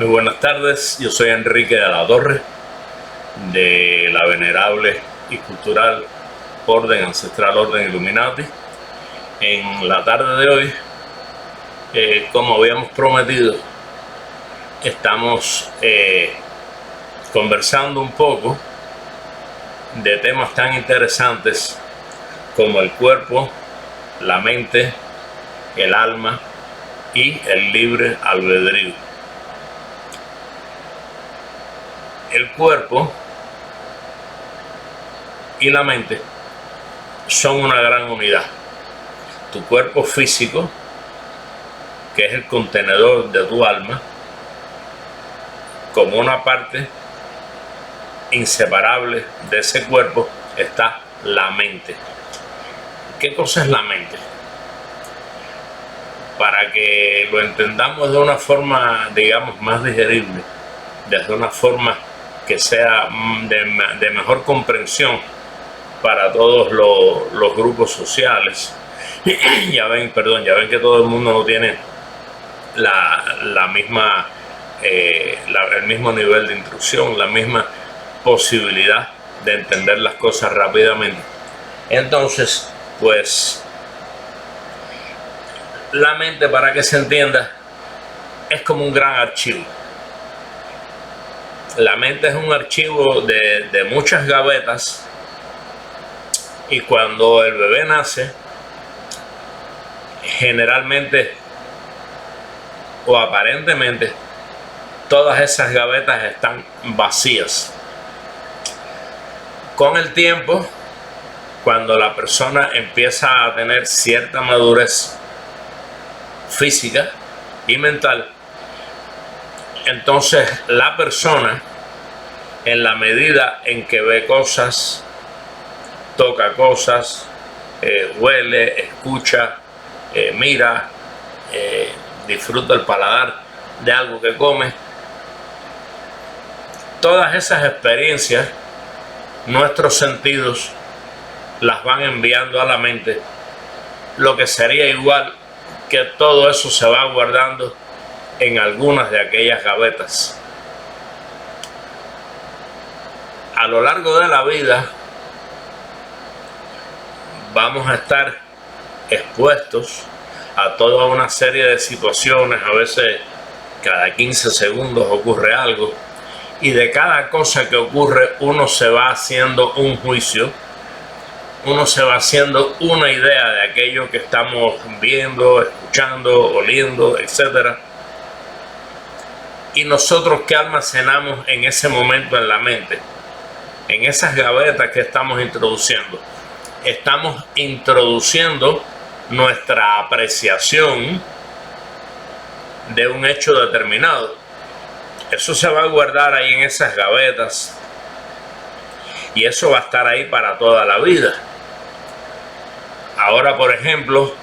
Muy buenas tardes, yo soy Enrique de la Torre de la venerable y cultural Orden Ancestral Orden Illuminati. En la tarde de hoy, como habíamos prometido, estamos conversando un poco de temas tan interesantes como el cuerpo, la mente, el alma y el libre albedrío. El cuerpo y la mente son una gran unidad. Tu cuerpo físico, que es el contenedor de tu alma, como una parte inseparable de ese cuerpo está la mente. ¿Qué cosa es la mente? Para que lo entendamos de una forma, digamos, más digerible, desde una forma que sea de mejor comprensión para todos los grupos sociales. ya ven que todo el mundo no tiene el mismo nivel de instrucción, la misma posibilidad de entender las cosas rápidamente. Entonces, pues, la mente, para que se entienda, es como un gran archivo. La mente es un archivo de muchas gavetas, y cuando el bebé nace, generalmente o aparentemente todas esas gavetas están vacías. Con el tiempo, cuando la persona empieza a tener cierta madurez física y mental, entonces la persona, en la medida en que ve cosas, toca cosas, huele, escucha, mira, disfruta el paladar de algo que come, todas esas experiencias, nuestros sentidos las van enviando a la mente, lo que sería igual que todo eso se va guardando en algunas de aquellas gavetas. A lo largo de la vida vamos a estar expuestos a toda una serie de situaciones. A veces cada 15 segundos ocurre algo, y de cada cosa que ocurre uno se va haciendo un juicio, uno se va haciendo una idea de aquello que estamos viendo, escuchando, oliendo, etc. Y nosotros, ¿qué almacenamos en ese momento en la mente? En esas gavetas que estamos introduciendo. Estamos introduciendo nuestra apreciación de un hecho determinado. Eso se va a guardar ahí en esas gavetas, y eso va a estar ahí para toda la vida. Ahora, por ejemplo,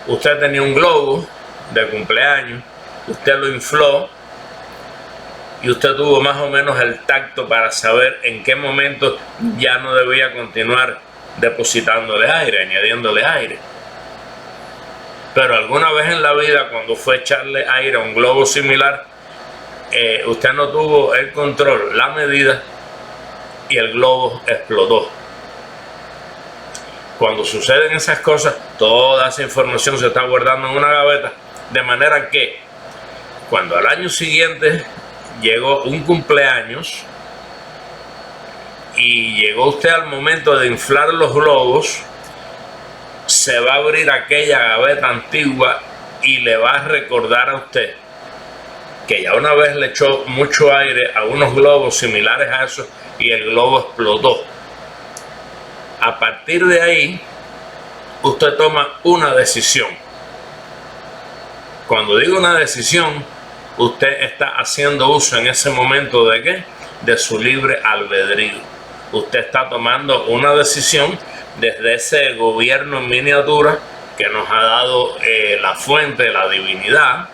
usted tenía un globo de cumpleaños, usted lo infló y usted tuvo más o menos el tacto para saber en qué momento ya no debía continuar depositándole aire, añadiéndole aire. Pero alguna vez en la vida, cuando fue a echarle aire a un globo similar, usted no tuvo el control, la medida, y el globo explotó. Cuando suceden esas cosas, toda esa información se está guardando en una gaveta, de manera que cuando al año siguiente llegó un cumpleaños y llegó usted al momento de inflar los globos, se va a abrir aquella gaveta antigua y le va a recordar a usted que ya una vez le echó mucho aire a unos globos similares a esos y el globo explotó. A partir de ahí, usted toma una decisión. Cuando digo una decisión, usted está haciendo uso en ese momento ¿de qué? De su libre albedrío. Usted está tomando una decisión desde ese gobierno en miniatura que nos ha dado la fuente, la divinidad,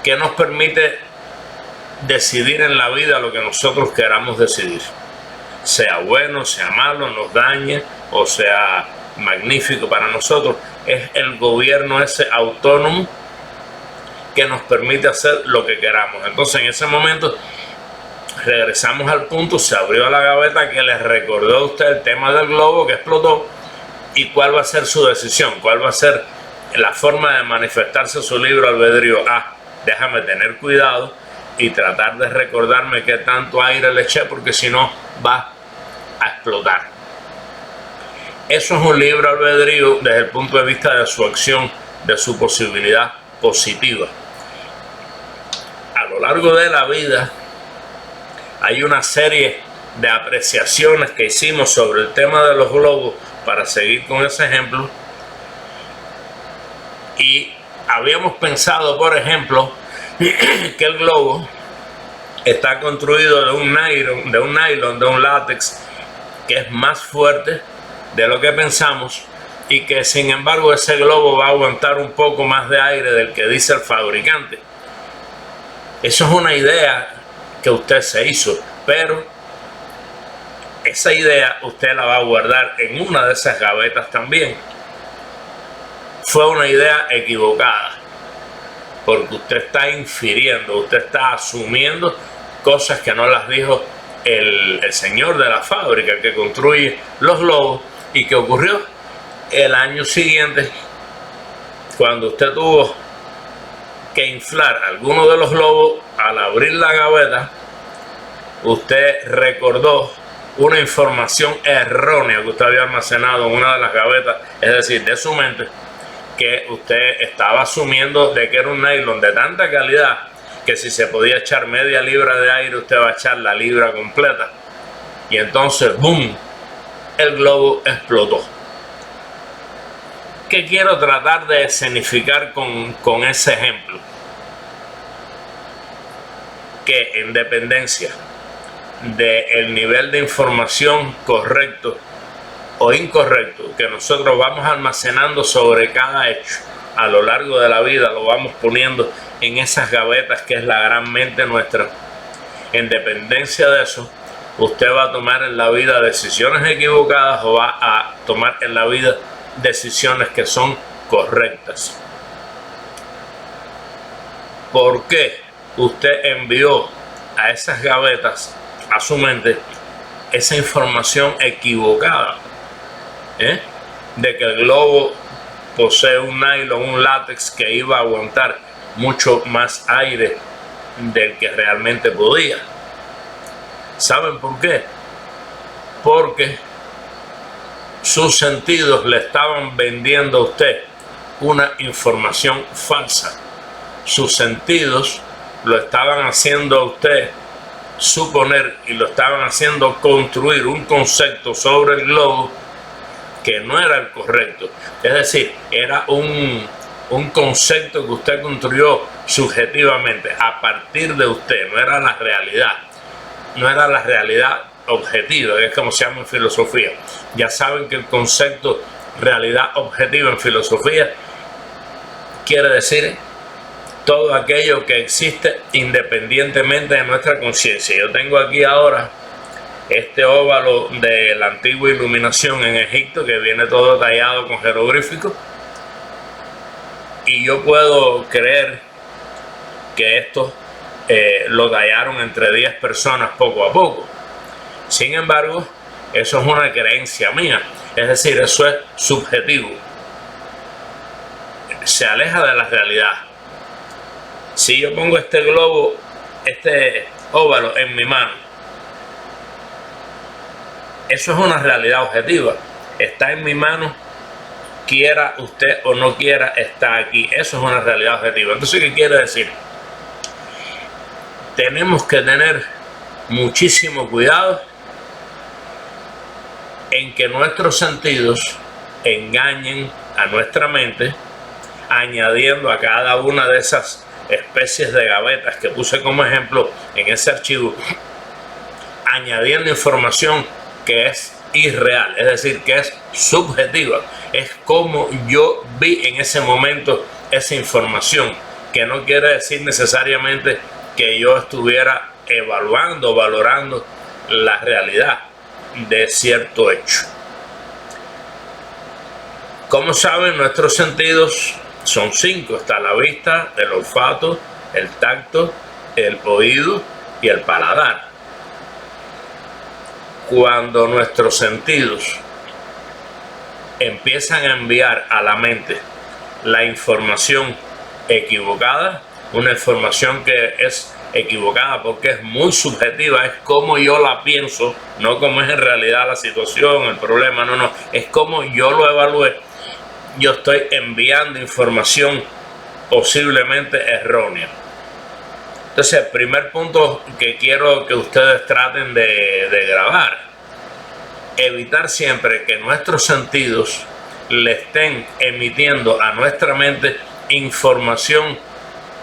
que nos permite decidir en la vida lo que nosotros queramos decidir. Sea bueno, sea malo, nos dañe o sea magnífico para nosotros. Es el gobierno ese autónomo que nos permite hacer lo que queramos. Entonces en ese momento regresamos al punto, se abrió la gaveta que les recordó a usted el tema del globo que explotó y cuál va a ser su decisión, cuál va a ser la forma de manifestarse su libre albedrío. Déjame tener cuidado y tratar de recordarme qué tanto aire le eché, porque si no va a explotar. Eso es un libre albedrío desde el punto de vista de su acción, de su posibilidad positiva. A lo largo de la vida hay una serie de apreciaciones que hicimos sobre el tema de los globos, para seguir con ese ejemplo, y habíamos pensado, por ejemplo, que el globo está construido de un nylon, de un látex que es más fuerte de lo que pensamos, y que sin embargo ese globo va a aguantar un poco más de aire del que dice el fabricante. Eso es una idea que usted se hizo, pero esa idea usted la va a guardar en una de esas gavetas también. Fue una idea equivocada, porque usted está infiriendo, usted está asumiendo cosas que no las dijo el señor de la fábrica, el que construye los globos, y que ocurrió el año siguiente, cuando usted tuvo que inflar alguno de los globos. Al abrir la gaveta, usted recordó una información errónea que usted había almacenado en una de las gavetas, es decir, de su mente, que usted estaba asumiendo de que era un nylon de tanta calidad que si se podía echar media libra de aire, usted va a echar la libra completa. Y entonces, ¡boom!, el globo explotó. ¿Qué quiero tratar de escenificar con ese ejemplo? Que en dependencia del nivel de información correcto o incorrecto que nosotros vamos almacenando sobre cada hecho a lo largo de la vida, lo vamos poniendo en esas gavetas que es la gran mente nuestra. En dependencia de eso, usted va a tomar en la vida decisiones equivocadas o va a tomar en la vida decisiones que son correctas. ¿Por qué usted envió a esas gavetas, a su mente, esa información equivocada? De que el globo posee un nylon, un látex que iba a aguantar mucho más aire del que realmente podía. ¿Saben por qué? Porque sus sentidos le estaban vendiendo a usted una información falsa. Sus sentidos lo estaban haciendo a usted suponer y lo estaban haciendo construir un concepto sobre el globo que no era el correcto. Es decir, era un concepto que usted construyó subjetivamente a partir de usted, no era la realidad. No era la realidad objetiva, que es como se llama en filosofía. Ya saben que el concepto realidad objetiva en filosofía quiere decir todo aquello que existe independientemente de nuestra conciencia. Yo tengo aquí ahora este óvalo de la antigua iluminación en Egipto, que viene todo tallado con jeroglíficos, y yo puedo creer que esto lo tallaron entre 10 personas poco a poco. Sin embargo, eso es una creencia mía, es decir, eso es subjetivo, se aleja de la realidad. Si yo pongo este globo, este óvalo en mi mano, eso es una realidad objetiva, está en mi mano, quiera usted o no quiera, está aquí. Eso es una realidad objetiva. Entonces, ¿qué quiere decir? Tenemos que tener muchísimo cuidado en que nuestros sentidos engañen a nuestra mente, añadiendo a cada una de esas especies de gavetas que puse como ejemplo en ese archivo, añadiendo información que es irreal, es decir, que es subjetiva, es como yo vi en ese momento esa información, que no quiere decir necesariamente que yo estuviera evaluando, valorando la realidad de cierto hecho. Como saben, nuestros sentidos Son 5, está la vista, el olfato, el tacto, el oído y el paladar. Cuando nuestros sentidos empiezan a enviar a la mente la información equivocada, una información que es equivocada porque es muy subjetiva, es como yo la pienso, no como es en realidad la situación, el problema, no, es como yo lo evalué. Yo estoy enviando información posiblemente errónea. Entonces, el primer punto que quiero que ustedes traten de grabar: evitar siempre que nuestros sentidos le estén emitiendo a nuestra mente información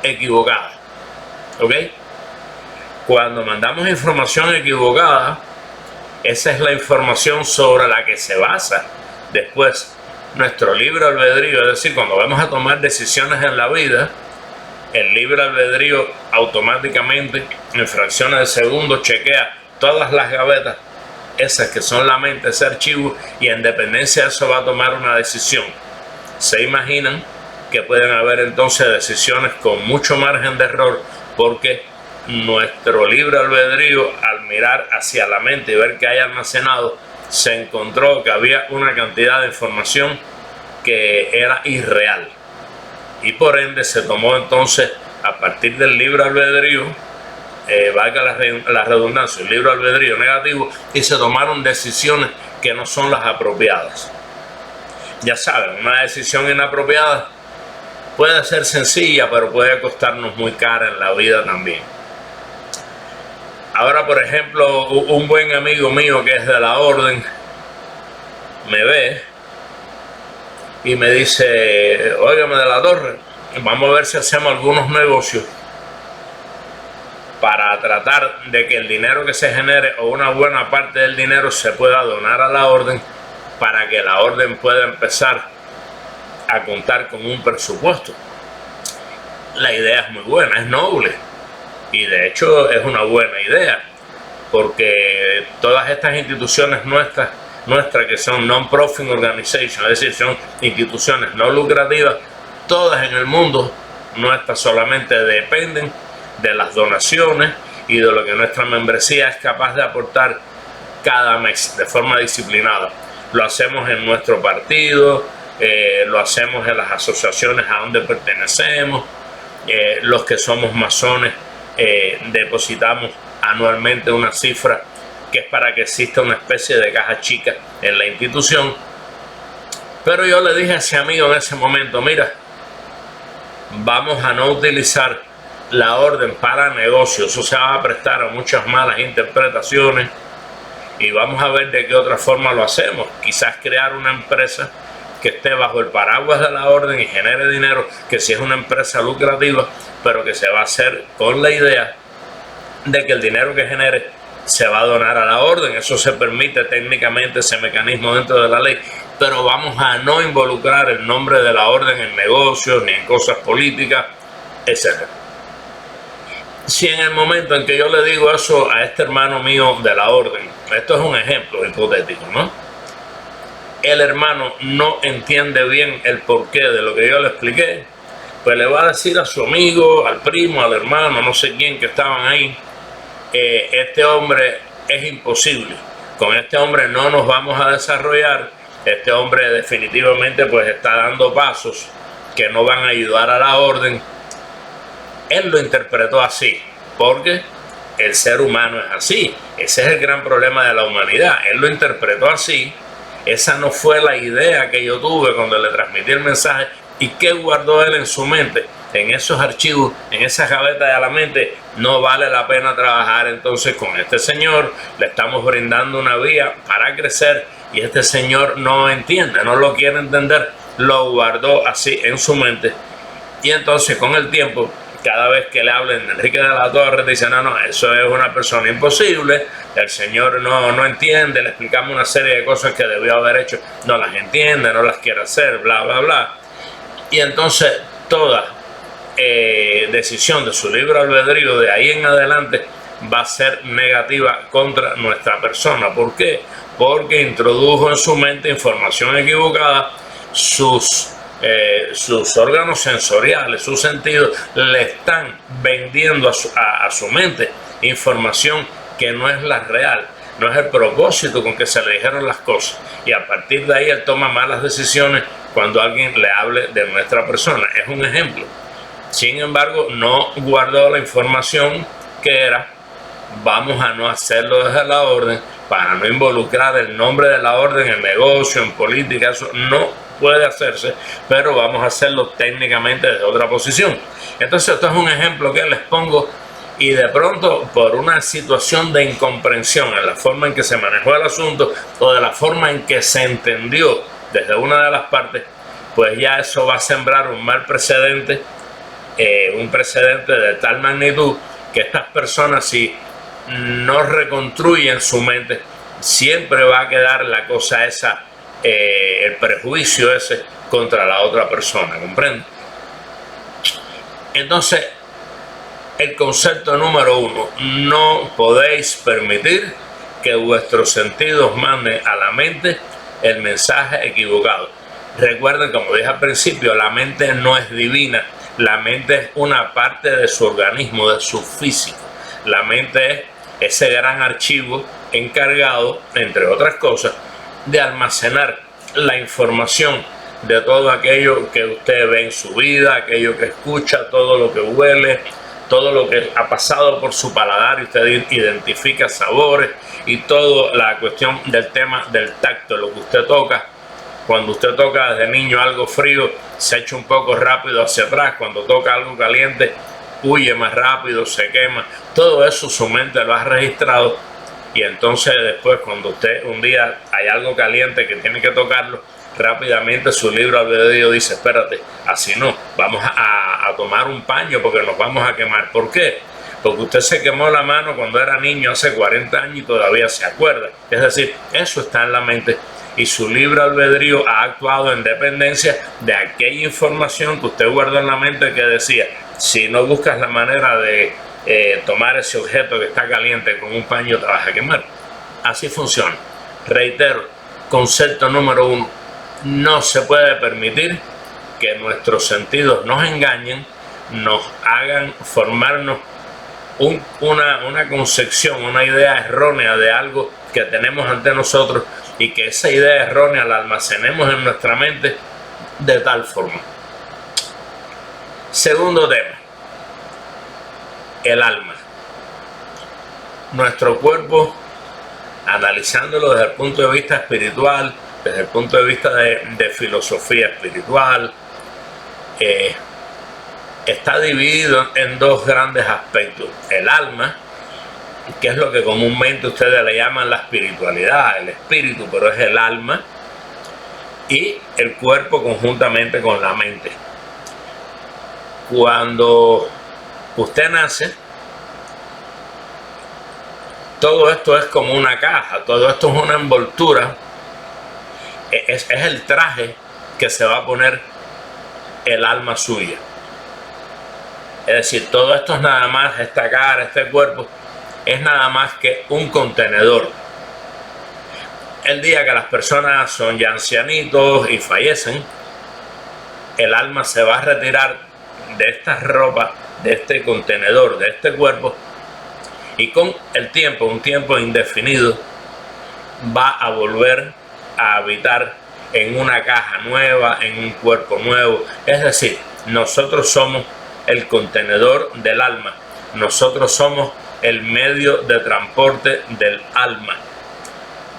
equivocada. ¿Ok? Cuando mandamos información equivocada, esa es la información sobre la que se basa después nuestro libre albedrío. Es decir, cuando vamos a tomar decisiones en la vida, el libre albedrío automáticamente en fracciones de segundos chequea todas las gavetas, esas que son la mente, ese archivo, y en dependencia de eso va a tomar una decisión. ¿Se imaginan que pueden haber entonces decisiones con mucho margen de error? Porque nuestro libre albedrío, al mirar hacia la mente y ver que hay almacenado, se encontró que había una cantidad de información que era irreal, y por ende se tomó entonces, a partir del libre albedrío, valga la redundancia, el libre albedrío negativo, y se tomaron decisiones que no son las apropiadas. Ya saben, una decisión inapropiada puede ser sencilla, pero puede costarnos muy cara en la vida también. Ahora, por ejemplo, un buen amigo mío que es de la orden me ve y me dice: óigame, De la Torre, vamos a ver si hacemos algunos negocios para tratar de que el dinero que se genere, o una buena parte del dinero, se pueda donar a la orden, para que la orden pueda empezar a contar con un presupuesto. La idea es muy buena, es noble, y de hecho es una buena idea, porque todas estas instituciones nuestras que son non-profit organizations, es decir, son instituciones no lucrativas, todas en el mundo nuestras solamente dependen de las donaciones y de lo que nuestra membresía es capaz de aportar cada mes de forma disciplinada. Lo hacemos en nuestro partido, lo hacemos en las asociaciones a donde pertenecemos, los que somos masones depositamos anualmente una cifra que es para que exista una especie de caja chica en la institución. Pero yo le dije a ese amigo en ese momento: mira, vamos a no utilizar la orden para negocios, eso se va a prestar a muchas malas interpretaciones, y vamos a ver de qué otra forma lo hacemos. Quizás crear una empresa que esté bajo el paraguas de la orden y genere dinero, que sí es una empresa lucrativa, pero que se va a hacer con la idea de que el dinero que genere se va a donar a la orden. Eso se permite técnicamente, ese mecanismo dentro de la ley, pero vamos a no involucrar el nombre de la orden en negocios ni en cosas políticas, etc. Si en el momento en que yo le digo eso a este hermano mío de la orden, esto es un ejemplo hipotético, ¿no? El hermano no entiende bien el porqué de lo que yo le expliqué, pues le va a decir a su amigo, al primo, al hermano, no sé quién que estaban ahí: este hombre es imposible, con este hombre no nos vamos a desarrollar, este hombre definitivamente pues está dando pasos que no van a ayudar a la orden. Él lo interpretó así, porque el ser humano es así, ese es el gran problema de la humanidad. Él lo interpretó así, esa no fue la idea que yo tuve cuando le transmití el mensaje. ¿Y qué guardó él en su mente? En esos archivos, en esas gavetas de la mente: no vale la pena trabajar entonces con este señor, le estamos brindando una vía para crecer, y este señor no entiende, no lo quiere entender, lo guardó así en su mente. Y entonces con el tiempo, cada vez que le hablen de Enrique de la Torre, dice: no, eso es una persona imposible, el señor no entiende, le explicamos una serie de cosas que debió haber hecho, no las entiende, no las quiere hacer, bla, bla, bla. Y entonces toda decisión de su libre albedrío de ahí en adelante va a ser negativa contra nuestra persona. ¿Por qué? Porque introdujo en su mente información equivocada, sus sus órganos sensoriales, sus sentidos, le están vendiendo a su mente información que no es la real, no es el propósito con que se le dijeron las cosas, y a partir de ahí él toma malas decisiones cuando alguien le hable de nuestra persona. Es un ejemplo. Sin embargo, no guardó la información que era: vamos a no hacerlo desde la orden, para no involucrar el nombre de la orden en negocio, en política. Eso no puede hacerse, pero vamos a hacerlo técnicamente desde otra posición. Entonces, esto es un ejemplo que les pongo, y de pronto, por una situación de incomprensión en la forma en que se manejó el asunto, o de la forma en que se entendió desde una de las partes, pues ya eso va a sembrar un mal precedente, un precedente de tal magnitud que estas personas, si no reconstruyen su mente, siempre va a quedar la cosa esa, el prejuicio ese contra la otra persona, ¿comprende? Entonces, el concepto número 1: no podéis permitir que vuestros sentidos manden a la mente el mensaje equivocado. Recuerden, como dije al principio, la mente no es divina. La mente es una parte de su organismo, de su físico. La mente es ese gran archivo encargado, entre otras cosas, de almacenar la información de todo aquello que usted ve en su vida, aquello que escucha, todo lo que huele, todo lo que ha pasado por su paladar, y usted identifica sabores, y toda la cuestión del tema del tacto, lo que usted toca. Cuando usted toca desde niño algo frío, se echa un poco rápido hacia atrás. Cuando toca algo caliente, huye más rápido, se quema. Todo eso su mente lo ha registrado, y entonces después, cuando usted un día hay algo caliente que tiene que tocarlo, rápidamente su libre albedrío dice: espérate, así no, vamos a tomar un paño porque nos vamos a quemar. ¿Por qué? Porque usted se quemó la mano cuando era niño hace 40 años y todavía se acuerda. Es decir, eso está en la mente, y su libre albedrío ha actuado en dependencia de aquella información que usted guardó en la mente, que decía: si no buscas la manera de tomar ese objeto que está caliente con un paño, te vas a quemar. Así funciona. Reitero, concepto número 1: no se puede permitir que nuestros sentidos nos engañen, nos hagan formarnos una concepción, una idea errónea de algo que tenemos ante nosotros, y que esa idea errónea la almacenemos en nuestra mente de tal forma. Segundo tema: el alma. Nuestro cuerpo, analizándolo desde el punto de vista espiritual, desde el punto de vista de filosofía espiritual, está dividido en dos grandes aspectos: el alma, que es lo que comúnmente ustedes le llaman la espiritualidad, el espíritu, pero es el alma, y el cuerpo conjuntamente con la mente. Cuando usted nace, todo esto es como una caja, todo esto es una envoltura, es el traje que se va a poner el alma suya. Es decir, todo esto es nada más, esta cara, este cuerpo, es nada más que un contenedor. El día que las personas son ya ancianitos y fallecen, el alma se va a retirar de esta ropa, de este contenedor, de este cuerpo, y con el tiempo, un tiempo indefinido, va a volver a habitar en una caja nueva, en un cuerpo nuevo. Es decir, nosotros somos el contenedor del alma, nosotros somos el medio de transporte del alma,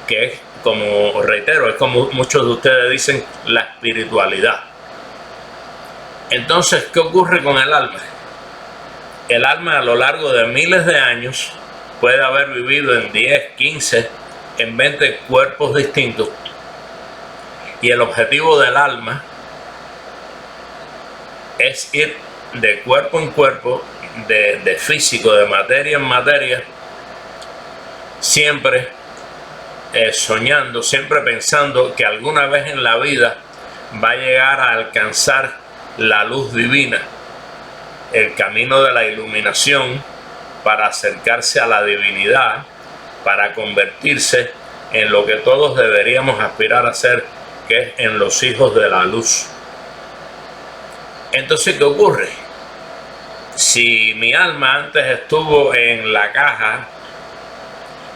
que es, como reitero, es como muchos de ustedes dicen, la espiritualidad. Entonces, ¿qué ocurre con el alma? El alma, a lo largo de miles de años, puede haber vivido en 10, 15, en 20 cuerpos distintos, y el objetivo del alma es ir de cuerpo en cuerpo, de físico, de materia en materia, siempre soñando, siempre pensando que alguna vez en la vida va a llegar a alcanzar la luz divina, el camino de la iluminación, para acercarse a la divinidad, para convertirse en lo que todos deberíamos aspirar a ser, que es en los hijos de la luz. Entonces, ¿qué ocurre? Si mi alma antes estuvo en la caja,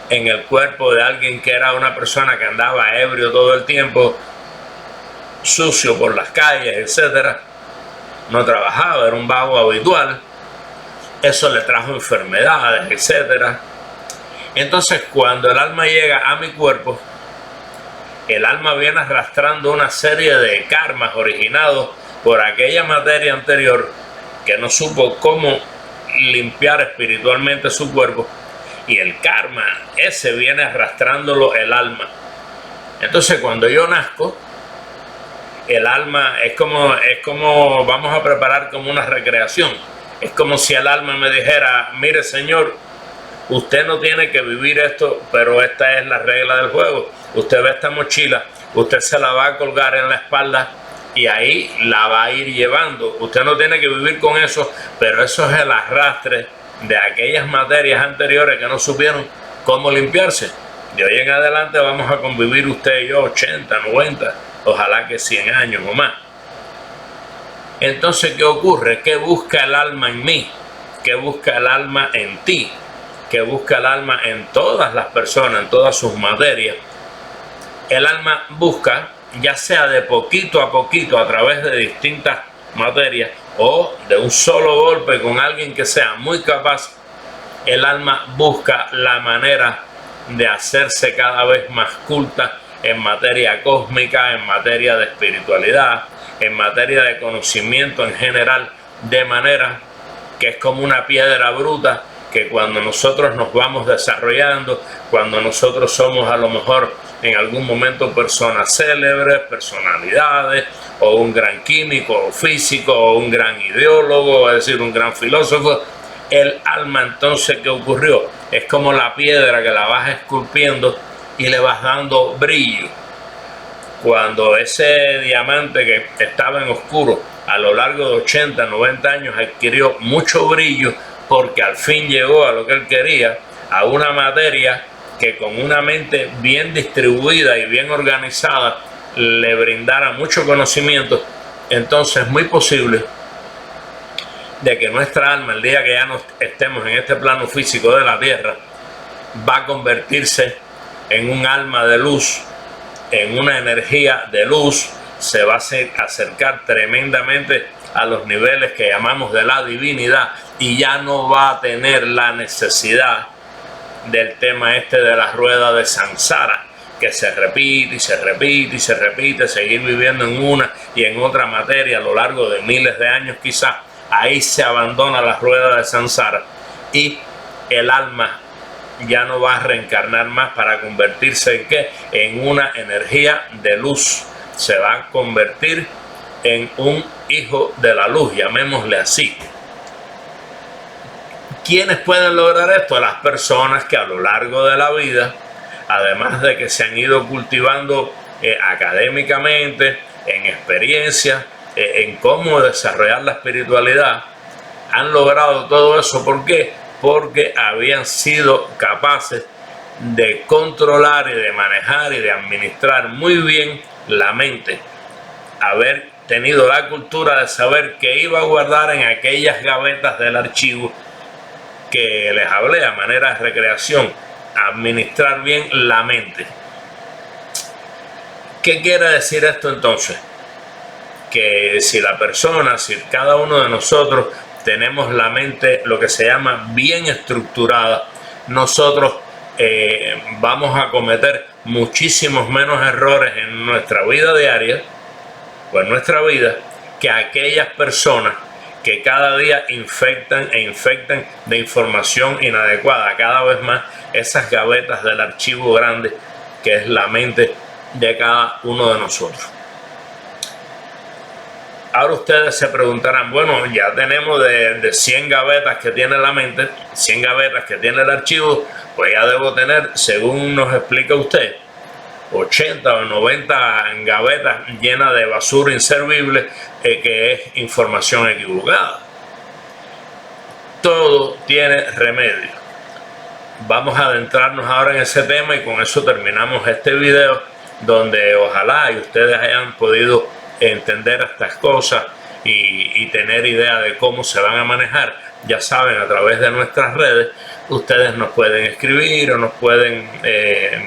en el cuerpo de alguien que era una persona que andaba ebrio todo el tiempo, sucio por las calles, etcétera, no trabajaba, era un vago habitual, eso le trajo enfermedades, etcétera. Entonces, cuando el alma llega a mi cuerpo, el alma viene arrastrando una serie de karmas originados por aquella materia anterior que no supo cómo limpiar espiritualmente su cuerpo, y el karma ese viene arrastrándolo el alma. Entonces, cuando yo nazco, el alma es como vamos a preparar como una recreación. Es como si el alma me dijera: mire, señor, usted no tiene que vivir esto, pero esta es la regla del juego. Usted ve esta mochila, usted se la va a colgar en la espalda y ahí la va a ir llevando. Usted no tiene que vivir con eso, pero eso es el arrastre de aquellas materias anteriores que no supieron cómo limpiarse. De hoy en adelante vamos a convivir usted y yo 80, 90, ojalá que 100 años o más. Entonces, ¿qué ocurre? ¿Qué busca el alma en mí? ¿Qué busca el alma en ti? ¿Qué busca el alma en todas las personas, en todas sus materias? El alma busca, ya sea de poquito a poquito, a través de distintas materias, o de un solo golpe con alguien que sea muy capaz, el alma busca la manera de hacerse cada vez más culta en materia cósmica, en materia de espiritualidad, en materia de conocimiento en general, de manera que es como una piedra bruta que cuando nosotros nos vamos desarrollando, cuando nosotros somos a lo mejor en algún momento personas célebres, personalidades, o un gran químico o físico, o un gran ideólogo, es decir, un gran filósofo, el alma entonces, ¿qué ocurrió? Es como la piedra que la vas esculpiendo y le vas dando brillo. Cuando ese diamante que estaba en oscuro a lo largo de 80, 90 años adquirió mucho brillo, porque al fin llegó a lo que él quería, a una materia que con una mente bien distribuida y bien organizada le brindara mucho conocimiento, entonces es muy posible de que nuestra alma, el día que ya no estemos en este plano físico de la tierra, va a convertirse en un alma de luz, en una energía de luz, se va a acercar tremendamente a los niveles que llamamos de la divinidad, y ya no va a tener la necesidad del tema este de la rueda de samsara, que se repite y se repite y se repite, seguir viviendo en una y en otra materia a lo largo de miles de años quizás. Ahí se abandona la rueda de samsara y el alma ya no va a reencarnar más para convertirse en ¿qué? En una energía de luz. Se va a convertir en un hijo de la luz, llamémosle así. ¿Quiénes pueden lograr esto? Las personas que a lo largo de la vida, además de que se han ido cultivando académicamente, en experiencia, en cómo desarrollar la espiritualidad, han logrado todo eso. ¿Por qué? Porque habían sido capaces de controlar y de manejar y de administrar muy bien la mente, haber tenido la cultura de saber qué iba a guardar en aquellas gavetas del archivo que les hablé a manera de recreación, administrar bien la mente. ¿Qué quiere decir esto entonces? Que si la persona, si cada uno de nosotros tenemos la mente, lo que se llama bien estructurada, nosotros vamos a cometer muchísimos menos errores en nuestra vida diaria o en nuestra vida que aquellas personas que cada día infectan de información inadecuada cada vez más esas gavetas del archivo grande que es la mente de cada uno de nosotros. Ahora ustedes se preguntarán, bueno, ya tenemos de 100 gavetas que tiene la mente, 100 gavetas que tiene el archivo, pues ya debo tener, según nos explica usted, 80 o 90 gavetas llenas de basura inservible, que es información equivocada. Todo tiene remedio. Vamos a adentrarnos ahora en ese tema y con eso terminamos este video, donde ojalá y ustedes hayan podido entender estas cosas y tener idea de cómo se van a manejar, ya saben, a través de nuestras redes, ustedes nos pueden escribir o nos pueden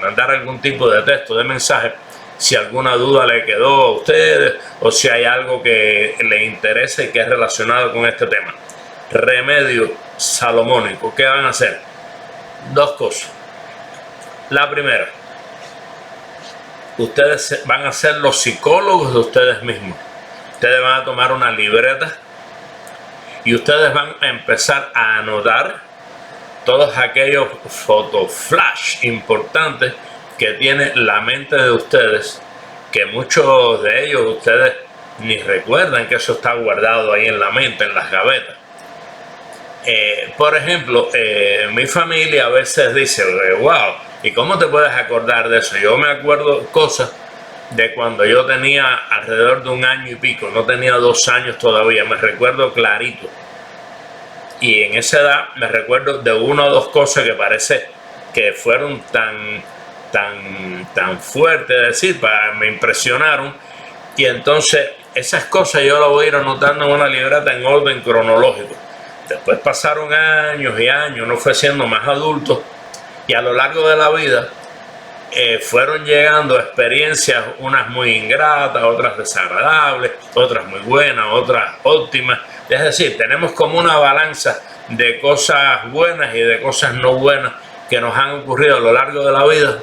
mandar algún tipo de texto, de mensaje, si alguna duda le quedó a ustedes o si hay algo que les interese y que es relacionado con este tema. Remedio salomónico. ¿Qué van a hacer? Dos cosas. La primera, ustedes van a ser los psicólogos de ustedes mismos. Ustedes van a tomar una libreta y ustedes van a empezar a anotar todos aquellos fotoflash importantes que tiene la mente de ustedes, que muchos de ellos ustedes ni recuerdan que eso está guardado ahí en la mente, en las gavetas. Por ejemplo, mi familia a veces dice, wow, ¿y cómo te puedes acordar de eso? Yo me acuerdo cosas de cuando yo tenía alrededor de 1 año y pico, no tenía 2 años todavía, me recuerdo clarito. Y en esa edad me recuerdo de 1 o 2 cosas que parece que fueron tan fuertes, es decir, me impresionaron. Y entonces esas cosas yo las voy a ir anotando en una libreta en orden cronológico. Después pasaron años y años, uno fue siendo más adulto y a lo largo de la vida fueron llegando experiencias, unas muy ingratas, otras desagradables, otras muy buenas, otras óptimas. Es decir, tenemos como una balanza de cosas buenas y de cosas no buenas que nos han ocurrido a lo largo de la vida.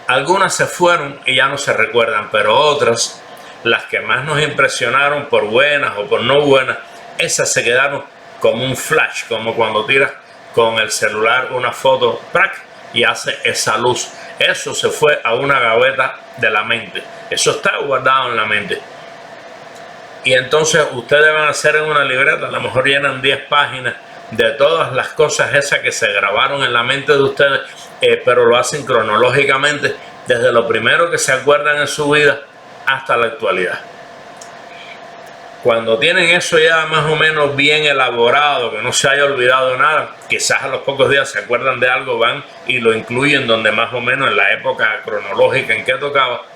Algunas se fueron y ya no se recuerdan, pero otras, las que más nos impresionaron por buenas o por no buenas, esas se quedaron como un flash, como cuando tiras con el celular una foto, ¡prac!, y hace esa luz. Eso se fue a una gaveta de la mente. Eso está guardado en la mente. Y entonces ustedes van a hacer en una libreta, a lo mejor llenan 10 páginas de todas las cosas esas que se grabaron en la mente de ustedes, pero lo hacen cronológicamente, desde lo primero que se acuerdan en su vida hasta la actualidad. Cuando tienen eso ya más o menos bien elaborado, que no se haya olvidado nada, quizás a los pocos días se acuerdan de algo, van y lo incluyen donde más o menos en la época cronológica en que tocaba.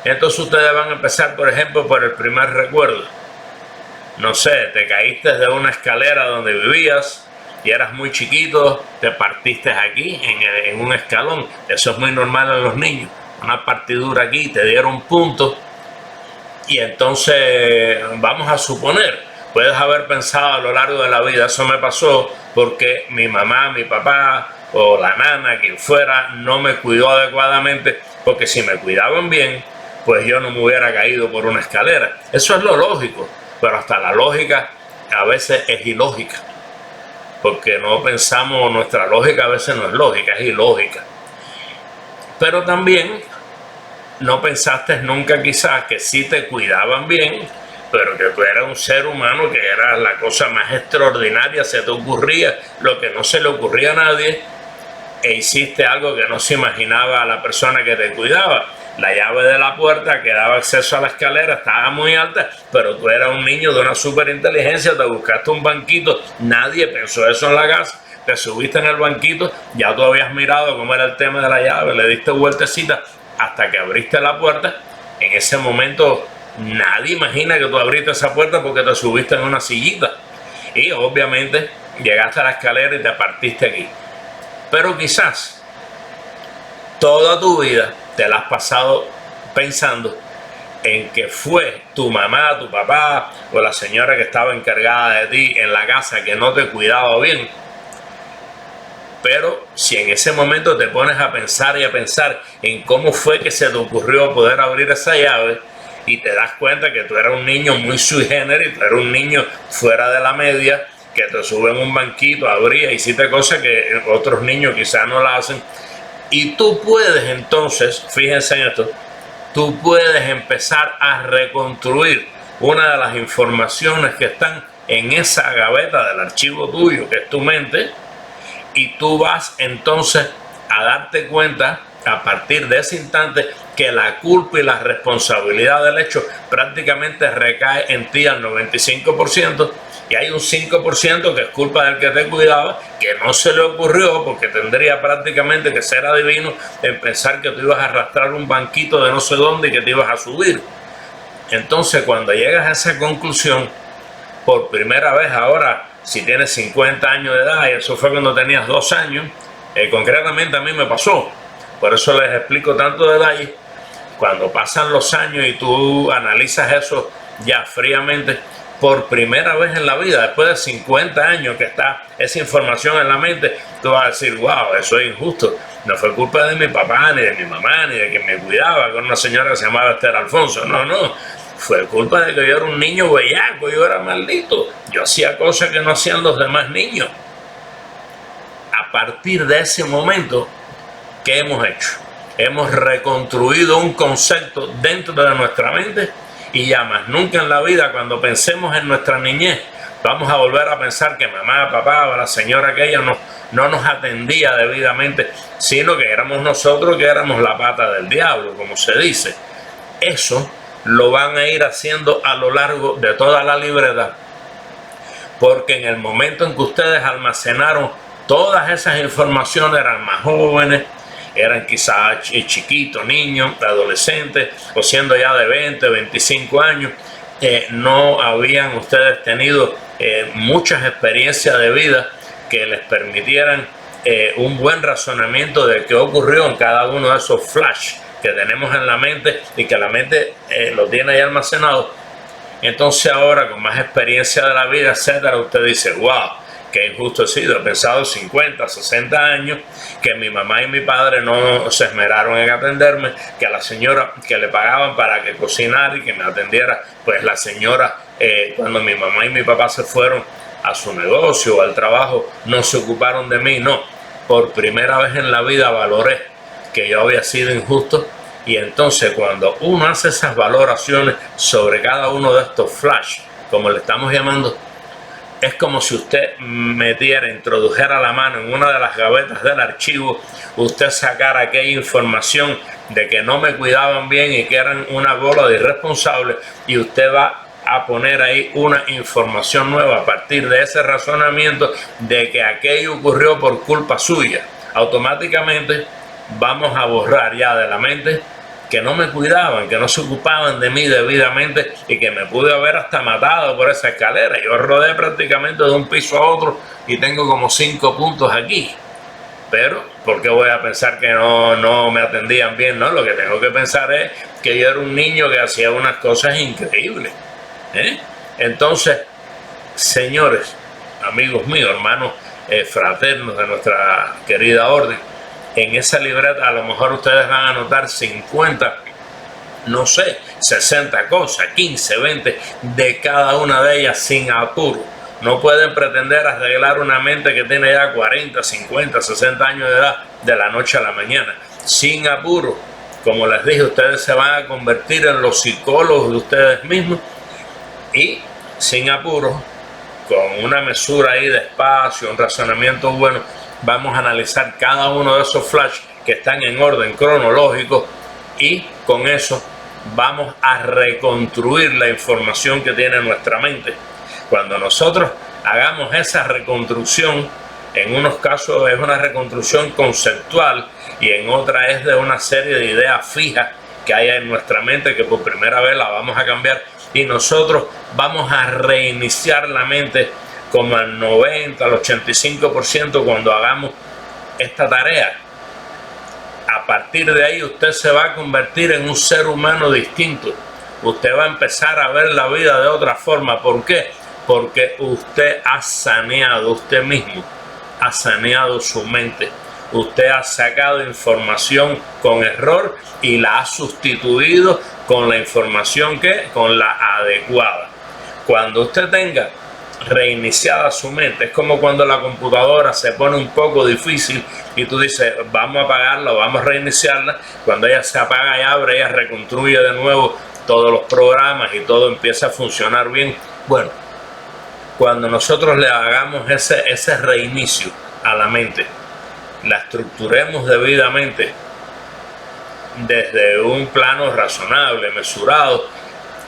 Entonces ustedes van a empezar, por ejemplo, por el primer recuerdo. No sé, te caíste de una escalera donde vivías y eras muy chiquito, te partiste aquí en un escalón. Eso es muy normal en los niños. Una partidura aquí, te dieron puntos. Y entonces vamos a suponer, puedes haber pensado a lo largo de la vida, eso me pasó porque mi mamá, mi papá o la nana, quien fuera, no me cuidó adecuadamente, porque si me cuidaban bien, pues yo no me hubiera caído por una escalera. Eso es lo lógico, pero hasta la lógica a veces es ilógica, porque no pensamos, nuestra lógica a veces no es lógica, es ilógica. Pero también no pensaste nunca quizás que sí te cuidaban bien, pero que tú eras un ser humano, que era la cosa más extraordinaria, se te ocurría lo que no se le ocurría a nadie, e hiciste algo que no se imaginaba a la persona que te cuidaba. La llave de la puerta que daba acceso a la escalera estaba muy alta, pero tú eras un niño de una superinteligencia, te buscaste un banquito, nadie pensó eso en la casa, te subiste en el banquito, ya tú habías mirado cómo era el tema de la llave, le diste vueltecita hasta que abriste la puerta. En ese momento nadie imagina que tú abriste esa puerta porque te subiste en una sillita y obviamente llegaste a la escalera y te partiste aquí. Pero quizás toda tu vida te la has pasado pensando en que fue tu mamá, tu papá o la señora que estaba encargada de ti en la casa que no te cuidaba bien. Pero si en ese momento te pones a pensar y a pensar en cómo fue que se te ocurrió poder abrir esa llave y te das cuenta que tú eras un niño muy sui generis, tú eras un niño fuera de la media, que te sube en un banquito, abrías, hiciste cosas que otros niños quizás no la hacen. Y tú puedes entonces, fíjense en esto, tú puedes empezar a reconstruir una de las informaciones que están en esa gaveta del archivo tuyo, que es tu mente, y tú vas entonces a darte cuenta a partir de ese instante que la culpa y la responsabilidad del hecho prácticamente recae en ti al 95%, y hay un 5% que es culpa del que te cuidaba, que no se le ocurrió porque tendría prácticamente que ser adivino en pensar que tú ibas a arrastrar un banquito de no sé dónde y que te ibas a subir. Entonces, cuando llegas a esa conclusión, por primera vez ahora, si tienes 50 años de edad, y eso fue cuando tenías 2 años, concretamente a mí me pasó, por eso les explico tanto detalle. Cuando pasan los años y tú analizas eso ya fríamente, por primera vez en la vida, después de 50 años que está esa información en la mente, tú vas a decir, wow, eso es injusto. No fue culpa de mi papá, ni de mi mamá, ni de que me cuidaba con una señora que se llamaba Esther Alfonso. No, no. Fue culpa de que yo era un niño bellaco, yo era maldito. Yo hacía cosas que no hacían los demás niños. A partir de ese momento, ¿qué hemos hecho? Hemos reconstruido un concepto dentro de nuestra mente y ya más nunca en la vida, cuando pensemos en nuestra niñez, vamos a volver a pensar que mamá, papá o la señora aquella no nos atendía debidamente, sino que éramos nosotros que éramos la pata del diablo, como se dice. Eso lo van a ir haciendo a lo largo de toda la libreta, porque en el momento en que ustedes almacenaron todas esas informaciones, eran más jóvenes, eran quizás chiquitos, niños, adolescentes, o siendo ya de 20, 25 años, no habían ustedes tenido muchas experiencias de vida que les permitieran un buen razonamiento de qué ocurrió en cada uno de esos flash que tenemos en la mente y que la mente lo tiene ahí almacenado. Entonces ahora, con más experiencia de la vida, etcétera, usted dice, wow, qué injusto he sido. He pensado 50, 60 años que mi mamá y mi padre no se esmeraron en atenderme, que a la señora que le pagaban para que cocinara y que me atendiera, pues la señora, cuando mi mamá y mi papá se fueron a su negocio o al trabajo, no se ocuparon de mí. No, por primera vez en la vida valoré que yo había sido injusto. Y entonces cuando uno hace esas valoraciones sobre cada uno de estos flash, como le estamos llamando, es como si usted introdujera la mano en una de las gavetas del archivo, usted sacara aquella información de que no me cuidaban bien y que eran una bola de irresponsables, y usted va a poner ahí una información nueva a partir de ese razonamiento de que aquello ocurrió por culpa suya. Automáticamente vamos a borrar ya de la mente que no me cuidaban, que no se ocupaban de mí debidamente y que me pude haber hasta matado por esa escalera. Yo rodé prácticamente de un piso a otro y tengo como 5 puntos aquí. Pero, ¿por qué voy a pensar que no me atendían bien? No, lo que tengo que pensar es que yo era un niño que hacía unas cosas increíbles. Entonces, señores, amigos míos, hermanos fraternos de nuestra querida orden, en esa libreta a lo mejor ustedes van a anotar 50, no sé, 60 cosas, 15, 20 de cada una de ellas sin apuro. No pueden pretender arreglar una mente que tiene ya 40, 50, 60 años de edad de la noche a la mañana. Sin apuro, como les dije, ustedes se van a convertir en los psicólogos de ustedes mismos, y sin apuro, con una mesura ahí de espacio, un razonamiento bueno, vamos a analizar cada uno de esos flash que están en orden cronológico, y con eso vamos a reconstruir la información que tiene nuestra mente. Cuando nosotros hagamos esa reconstrucción, en unos casos es una reconstrucción conceptual y en otra es de una serie de ideas fijas que hay en nuestra mente que por primera vez la vamos a cambiar, y nosotros vamos a reiniciar la mente como al 90, al 85% cuando hagamos esta tarea. A partir de ahí usted se va a convertir en un ser humano distinto. Usted va a empezar a ver la vida de otra forma. ¿Por qué? Porque usted ha saneado usted mismo, ha saneado su mente. Usted ha sacado información con error y la ha sustituido con la información con la adecuada. Cuando usted tenga reiniciada su mente, es como cuando la computadora se pone un poco difícil y tú dices, vamos a apagarla, vamos a reiniciarla. Cuando ella se apaga y abre, ella reconstruye de nuevo todos los programas y todo empieza a funcionar bien. Bueno, cuando nosotros le hagamos ese reinicio a la mente, la estructuremos debidamente desde un plano razonable, mesurado,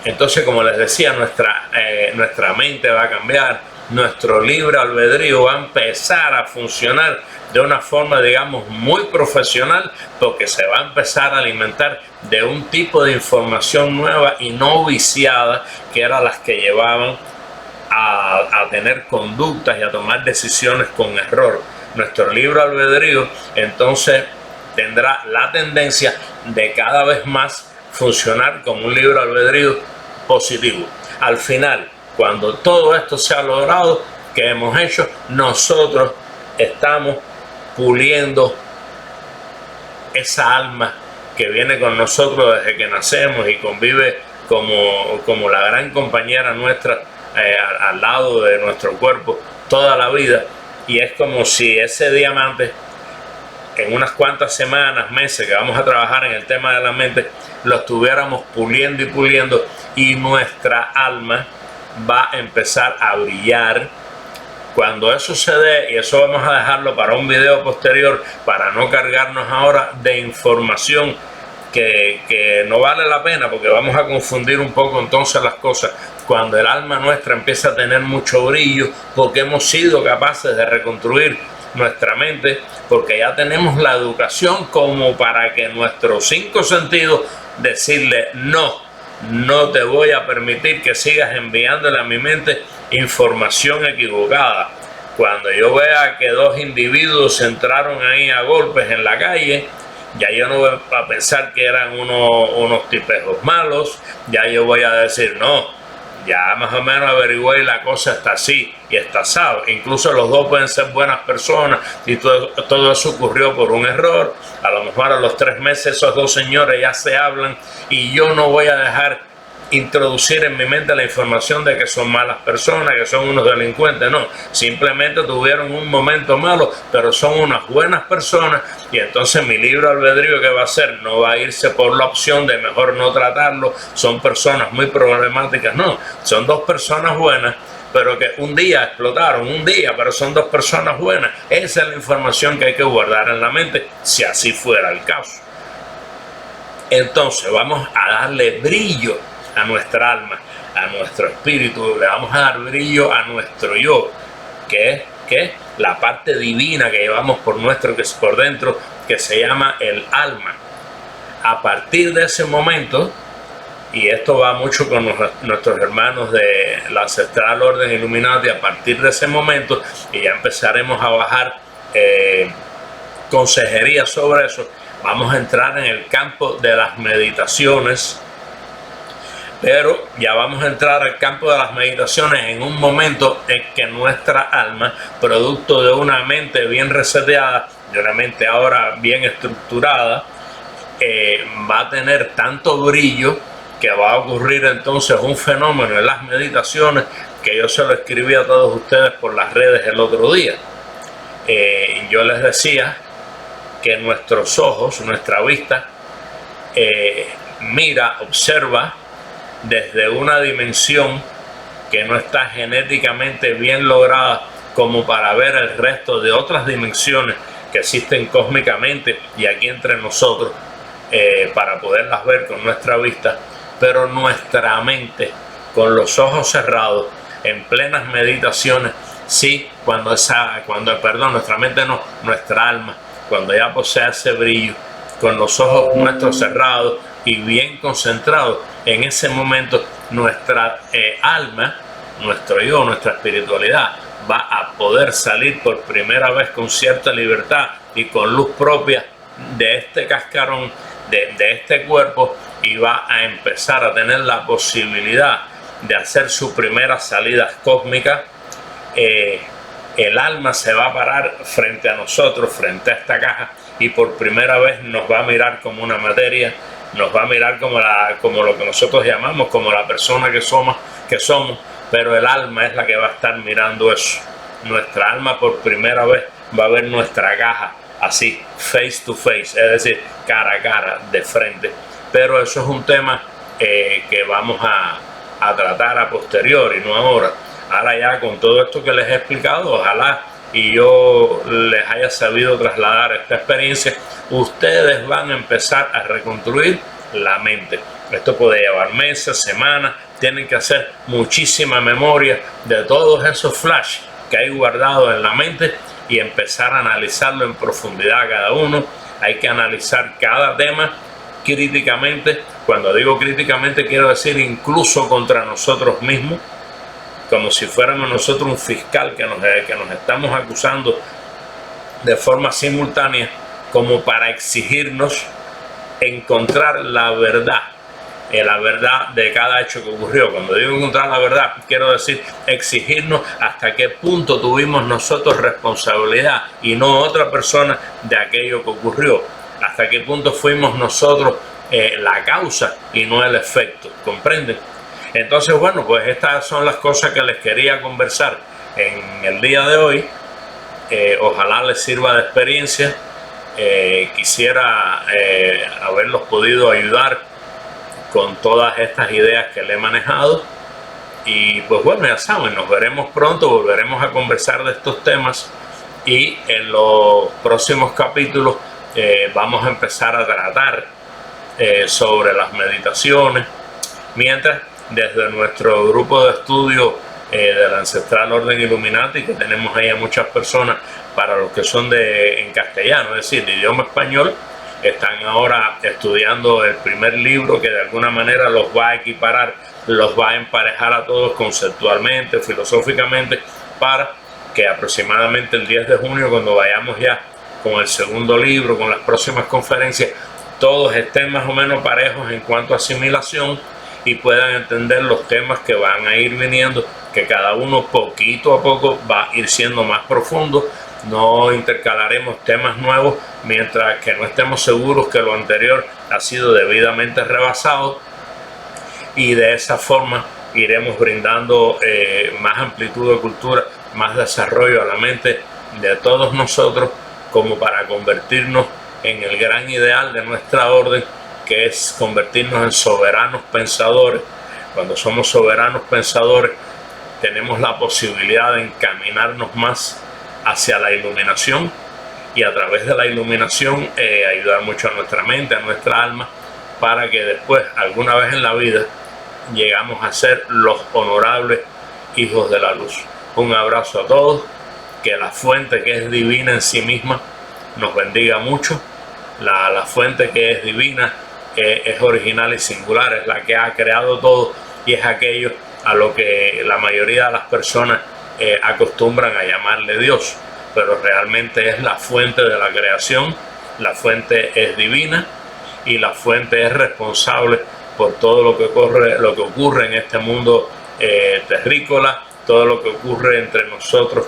entonces, como les decía, nuestra mente va a cambiar, nuestro libre albedrío va a empezar a funcionar de una forma, digamos, muy profesional, porque se va a empezar a alimentar de un tipo de información nueva y no viciada, que eran las que llevaban a tener conductas y a tomar decisiones con error. Nuestro libre albedrío entonces tendrá la tendencia de cada vez más funcionar como un libre albedrío positivo. Al final, cuando todo esto se ha logrado, que hemos hecho, nosotros estamos puliendo esa alma que viene con nosotros desde que nacemos y convive como la gran compañera nuestra al lado de nuestro cuerpo toda la vida. Y es como si ese diamante, en unas cuantas semanas, meses que vamos a trabajar en el tema de la mente, lo estuviéramos puliendo y puliendo, y nuestra alma va a empezar a brillar. Cuando eso se dé, y eso vamos a dejarlo para un video posterior, para no cargarnos ahora de información que no vale la pena, porque vamos a confundir un poco entonces las cosas. Cuando el alma nuestra empieza a tener mucho brillo, porque hemos sido capaces de reconstruir nuestra mente, porque ya tenemos la educación como para que nuestros 5 sentidos decirle no te voy a permitir que sigas enviándole a mi mente información equivocada. Cuando yo vea que 2 individuos entraron ahí a golpes en la calle, ya yo no voy a pensar que eran unos tipejos malos, ya yo voy a decir no, ya más o menos averigüé y la cosa está así y está asado. Incluso los 2 pueden ser buenas personas y todo eso ocurrió por un error. A lo mejor a los 3 meses esos 2 señores ya se hablan, y yo no voy a dejar introducir en mi mente la información de que son malas personas, que son unos delincuentes. No, simplemente tuvieron un momento malo, pero son unas buenas personas, y entonces mi libre albedrío, ¿qué va a hacer? No va a irse por la opción de mejor no tratarlo, son personas muy problemáticas. No, son 2 personas buenas, pero que un día explotaron, pero son 2 personas buenas. Esa es la información que hay que guardar en la mente, si así fuera el caso. Entonces vamos a darle brillo a nuestra alma, a nuestro espíritu, le vamos a dar brillo a nuestro yo, que es la parte divina que llevamos por dentro, que se llama el alma. A partir de ese momento, y esto va mucho con nuestros hermanos de la Ancestral Orden Illuminati, a partir de ese momento, y ya empezaremos a bajar consejería sobre eso, vamos a entrar en el campo de las meditaciones. Pero ya vamos a entrar al campo de las meditaciones en un momento en que nuestra alma, producto de una mente bien reseteada, de una mente ahora bien estructurada, va a tener tanto brillo que va a ocurrir entonces un fenómeno en las meditaciones que yo se lo escribí a todos ustedes por las redes el otro día. Yo les decía que nuestros ojos, nuestra vista, mira, observa desde una dimensión que no está genéticamente bien lograda como para ver el resto de otras dimensiones que existen cósmicamente y aquí entre nosotros, para poderlas ver con nuestra vista. Pero nuestra mente, con los ojos cerrados, en plenas meditaciones, sí, nuestra mente no, nuestra alma, cuando ya posee ese brillo, con los ojos nuestros cerrados y bien concentrados, en ese momento nuestra alma, nuestro yo, nuestra espiritualidad va a poder salir por primera vez con cierta libertad y con luz propia de este cascarón, de este cuerpo, y va a empezar a tener la posibilidad de hacer su primera salida cósmica. El alma se va a parar frente a nosotros, frente a esta caja, y por primera vez nos va a mirar como una materia, nos va a mirar como lo que nosotros llamamos, como la persona que somos, pero el alma es la que va a estar mirando eso. Nuestra alma por primera vez va a ver nuestra caja así, face to face, es decir, cara a cara, de frente. Pero eso es un tema que vamos a tratar a posteriori, no ahora. Ahora ya con todo esto que les he explicado, ojalá y yo les haya sabido trasladar esta experiencia, ustedes van a empezar a reconstruir la mente. Esto puede llevar meses, semanas, tienen que hacer muchísima memoria de todos esos flashes que hay guardados en la mente y empezar a analizarlo en profundidad cada uno. Hay que analizar cada tema críticamente. Cuando digo críticamente, quiero decir incluso contra nosotros mismos, como si fuéramos nosotros un fiscal que nos estamos acusando de forma simultánea, como para exigirnos encontrar la verdad de cada hecho que ocurrió. Cuando digo encontrar la verdad, quiero decir exigirnos hasta qué punto tuvimos nosotros responsabilidad y no otra persona de aquello que ocurrió, hasta qué punto fuimos nosotros la causa y no el efecto, ¿comprenden? Entonces, bueno, pues estas son las cosas que les quería conversar en el día de hoy. Ojalá les sirva de experiencia. Quisiera haberlos podido ayudar con todas estas ideas que le he manejado. Y pues bueno, ya saben, nos veremos pronto, volveremos a conversar de estos temas y en los próximos capítulos vamos a empezar a tratar sobre las meditaciones, mientras desde nuestro grupo de estudio de la Ancestral Orden Illuminati, que tenemos ahí a muchas personas para los que son en castellano, es decir, de idioma español, están ahora estudiando el primer libro que de alguna manera los va a equiparar, los va a emparejar a todos conceptualmente, filosóficamente, para que aproximadamente el 10 de junio, cuando vayamos ya con el segundo libro, con las próximas conferencias, todos estén más o menos parejos en cuanto a asimilación y puedan entender los temas que van a ir viniendo, que cada uno poquito a poco va a ir siendo más profundo. No intercalaremos temas nuevos mientras que no estemos seguros que lo anterior ha sido debidamente rebasado, y de esa forma iremos brindando más amplitud de cultura, más desarrollo a la mente de todos nosotros, como para convertirnos en el gran ideal de nuestra orden, que es convertirnos en soberanos pensadores. Cuando somos soberanos pensadores, tenemos la posibilidad de encaminarnos más hacia la iluminación, y a través de la iluminación ayudar mucho a nuestra mente, a nuestra alma, para que después, alguna vez en la vida, llegamos a ser los honorables hijos de la luz. Un abrazo a todos, que la fuente que es divina en sí misma nos bendiga mucho. La fuente que es divina es original y singular, es la que ha creado todo, y es aquello a lo que la mayoría de las personas acostumbran a llamarle Dios, pero realmente es la fuente de la creación. La fuente es divina y la fuente es responsable por todo lo que ocurre en este mundo terrícola, todo lo que ocurre entre nosotros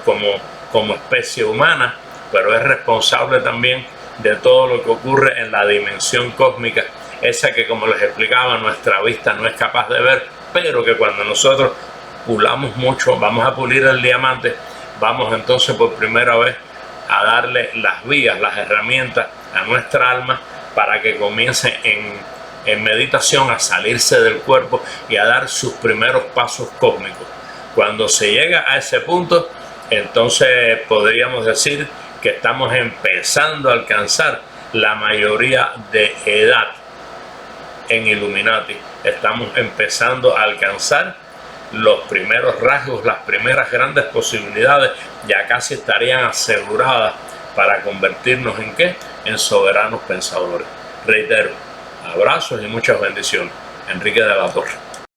como especie humana, pero es responsable también de todo lo que ocurre en la dimensión cósmica, esa que, como les explicaba, nuestra vista no es capaz de ver, pero que cuando nosotros pulamos mucho, vamos a pulir el diamante, vamos entonces por primera vez a darle las vías, las herramientas a nuestra alma para que comience en meditación a salirse del cuerpo y a dar sus primeros pasos cósmicos. Cuando se llega a ese punto, entonces podríamos decir que estamos empezando a alcanzar la mayoría de edad en Illuminati. Estamos empezando a alcanzar los primeros rasgos, las primeras grandes posibilidades, ya casi estarían aseguradas para convertirnos en ¿qué? En soberanos pensadores. Reitero, abrazos y muchas bendiciones. Enrique de la Torre.